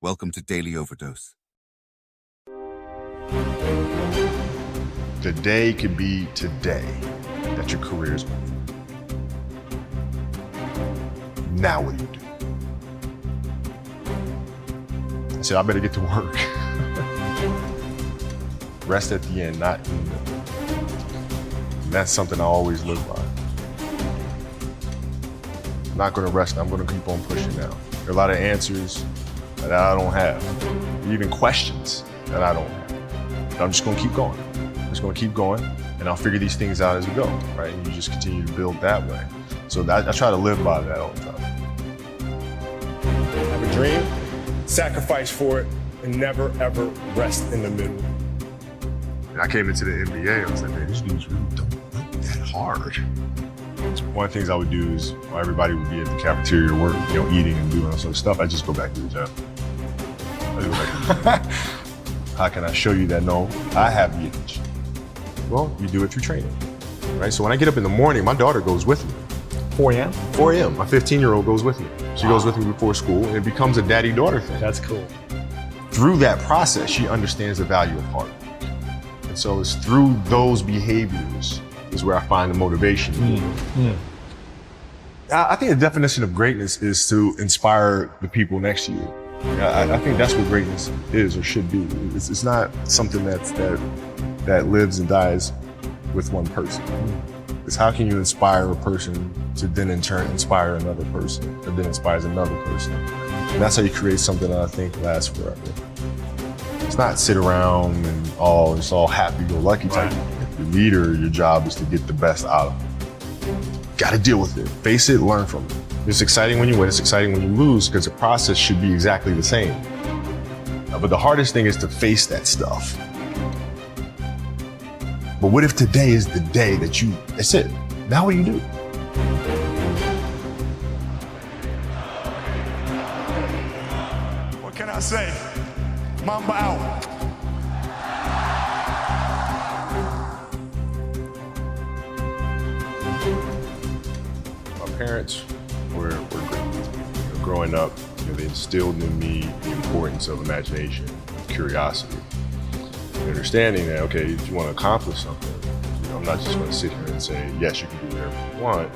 Welcome to Daily Overdose. The day could be today that your career is over. Now what do you do? I said, I better get to work. Rest at the end, not in the middle. And that's something I always live by. I'm not gonna rest, I'm gonna keep on pushing now. There are a lot of answers that I don't have, even questions that I don't have. But I'm just gonna keep going. I'm just gonna keep going, and I'll figure these things out as we go, right? And you just continue to build that way. So I try to live by that all the time. Have a dream, sacrifice for it, and never ever rest in the middle. And I came into the NBA, I was like, man, these dudes really don't work that hard. So one of the things I would do is, while everybody would be at the cafeteria or work, eating and doing all sort of stuff, I just go back to the gym. I just go back to the gym. How can I show you that, no, I have the edge? Well, you do it through training, right? So when I get up in the morning, my daughter goes with me. 4 a.m.? 4 a.m., my 15-year-old goes with me. She goes with me before school, and it becomes a daddy-daughter thing. That's cool. Through that process, she understands the value of hard work. And so it's through those behaviors is where I find the motivation. I think the definition of greatness is to inspire the people next to you. I think that's what greatness is or should be. It's not something that lives and dies with one person. It's how can you inspire a person to then in turn inspire another person, that then inspires another person. And that's how you create something that I think lasts forever. It's not sit around and it's all happy-go-lucky type. If you're a leader, your job is to get the best out of it. Got to deal with it, face it, learn from it. It's exciting when you win, it's exciting when you lose, because the process should be exactly the same. But the hardest thing is to face that stuff. But what if today is the day that's it? Now what do you do? What can I say? Mamba out. My parents were great. Growing up, they instilled in me the importance of imagination, of curiosity, and understanding that, okay, if you want to accomplish something, I'm not just going to sit here and say, yes, you can do whatever you want.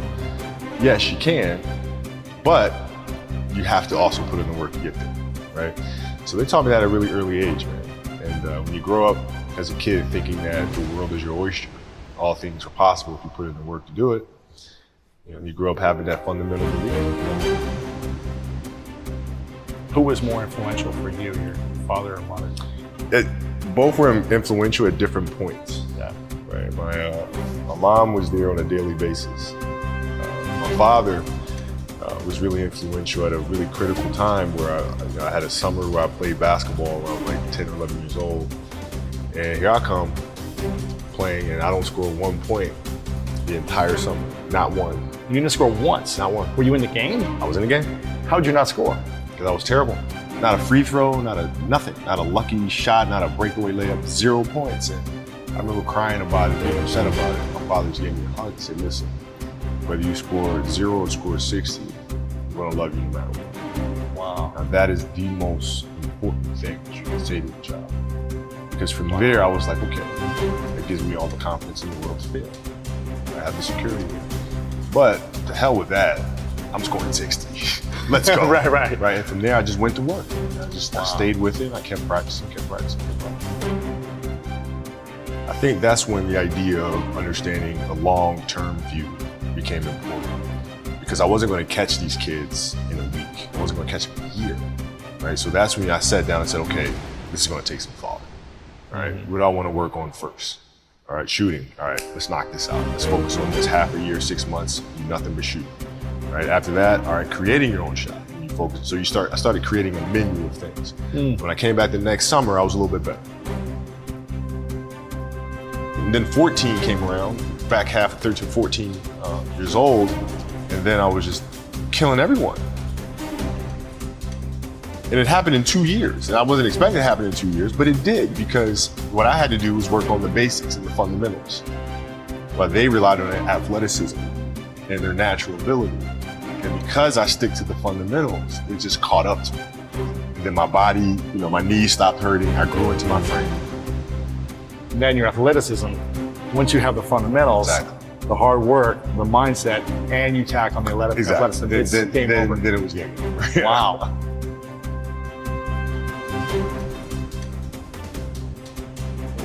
Yes, you can, but you have to also put in the work to get there, right? So they taught me that at a really early age, man. And when you grow up as a kid thinking that the world is your oyster, all things are possible if you put in the work to do it, you grow up having that fundamental belief. Who was more influential for you, your father or mother? Both were influential at different points. Yeah. Right. My mom was there on a daily basis. My father was really influential at a really critical time where I had a summer where I played basketball when I was like 10 or 11 years old. And here I come playing and I don't score 1 point the entire summer. Not one. You didn't score once? Not one. Were you in the game? I was in the game. How'd you not score? Because I was terrible. Not a free throw, nothing. Not a lucky shot, not a breakaway layup, 0 points. And I remember crying about it, being upset about it. My father just gave me a hug and said, listen, whether you score 0 or score 60, I'm gonna love you no matter what. Wow. Now that is the most important thing that you can say to a child. Because from there, I was like, okay, it gives me all the confidence in the world to fail. I have the security. But to hell with that, I'm scoring 60. Let's go. Right. And from there, I just went to work. I stayed with it. I kept practicing. I think that's when the idea of understanding a long-term view became important. Because I wasn't going to catch these kids in a week. I wasn't going to catch them in a year. Right? So that's when I sat down and said, okay, this is going to take some thought. All right, what do I want to work on first? All right, shooting. All right, let's knock this out. Let's focus on this half a year, 6 months, do nothing but shoot. Right after that, all right, creating your own shot. And you focus. So I started creating a menu of things. When I came back the next summer, I was a little bit better. And then 14 came around, back half of 13, 14 years old, and then I was just killing everyone. And it happened in 2 years. And I wasn't expecting it to happen in 2 years, but it did, because what I had to do was work on the basics and the fundamentals. While they relied on their athleticism and their natural ability. And because I stick to the fundamentals, it just caught up to me. And then my body, my knees stopped hurting. I grew into my frame. And then your athleticism, once you have the fundamentals, Exactly. the hard work, the mindset, and you tack on the athleticism, it's game over. Then it was game over. Wow.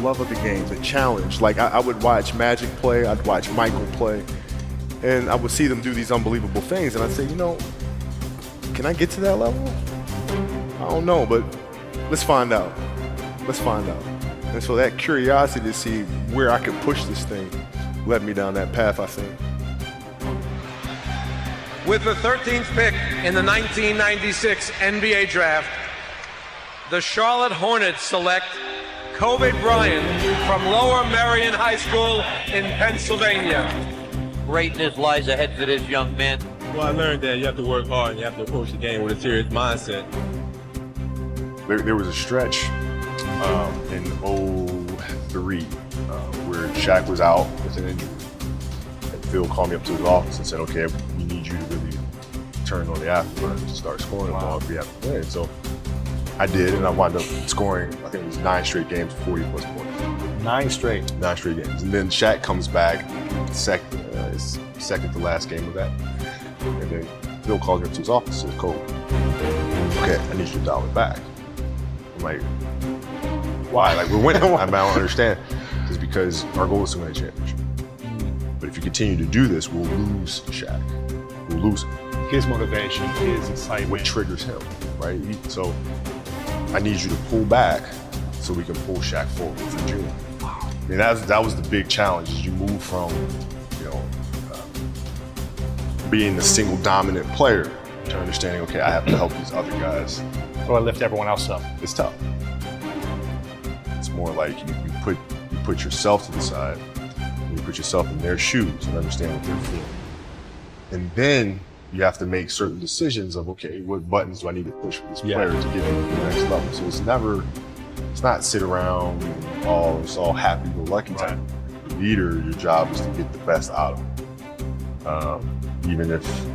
Love of the game, the challenge. Like I would watch Magic play, I'd watch Michael play, and I would see them do these unbelievable things, and I'd say, can I get to that level? I don't know, but let's find out. Let's find out. And so that curiosity to see where I could push this thing led me down that path, I think. With the 13th pick in the 1996 NBA Draft, the Charlotte Hornets select Kobe Bryant from Lower Merion High School in Pennsylvania. Greatness lies ahead for this young man. Well, I learned that you have to work hard and you have to approach the game with a serious mindset. There was a stretch in 03 where Shaq was out with an injury. And Phil called me up to his office and said, okay, we need you to really turn on the afterburner to start scoring the ball if we have to win. So I did, and I wound up scoring, I think it was 9 straight games, 40 plus points. 9 straight. 9 straight games. And then Shaq comes back, second to last game of that. And then Phil calls me up to his office and says, Cole, okay, I need you to dial it back. I'm like, why? Like, we're winning. I don't understand. It's because our goal is to win a championship. But if you continue to do this, we'll lose Shaq. We'll lose him. His motivation, his excitement. What triggers him, right? So I need you to pull back so we can pull Shaq forward for June. I mean, that was the big challenge, is you move from, being the single dominant player to understanding, okay, I have to help these other guys. So I lift everyone else up. It's tough. It's more like you put yourself to the side, and you put yourself in their shoes and understand what they're feeling. And then you have to make certain decisions of, okay, what buttons do I need to push for this player to get to the next level? So it's not sit around and it's all happy-go-lucky time. The leader, your job is to get the best out of them, even if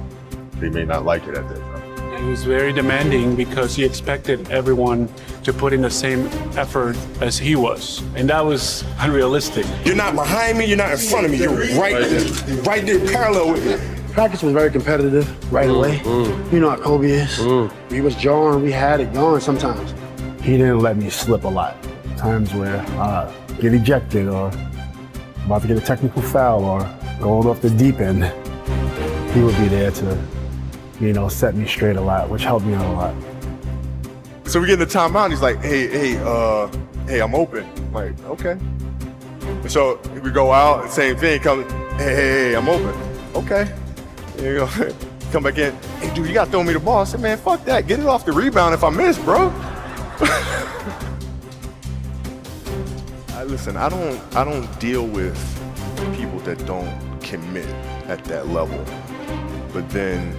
they may not like it at that time. He was very demanding because he expected everyone to put in the same effort as he was. And that was unrealistic. You're not behind me, you're not in front of me, you're right there parallel with me. Practice was very competitive right away. You know how Kobe is. He was jarring, we had it going sometimes. He didn't let me slip a lot. Times where I get ejected or about to get a technical foul or going off the deep end. He would be there to, set me straight a lot, which helped me out a lot. So we get in the timeout, and he's like, hey, I'm open. I'm like, okay. And so we go out, same thing, hey, I'm open. Okay. There you go. Come back in. Hey, dude, you got to throw me the ball. I said, man, fuck that. Get it off the rebound if I miss, bro. Listen, I don't deal with people that don't commit at that level, but then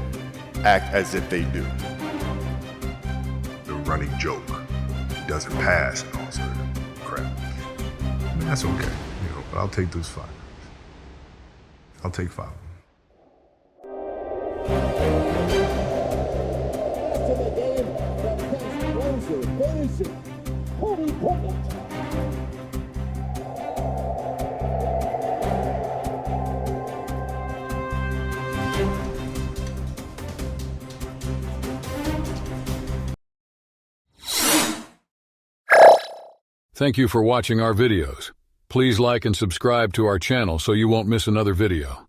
act as if they do. The running joke, he doesn't pass and all sort of crap. I mean, that's okay, but I'll take those 5. I'll take 5. Thank you for watching our videos. Please like and subscribe to our channel so you won't miss another video.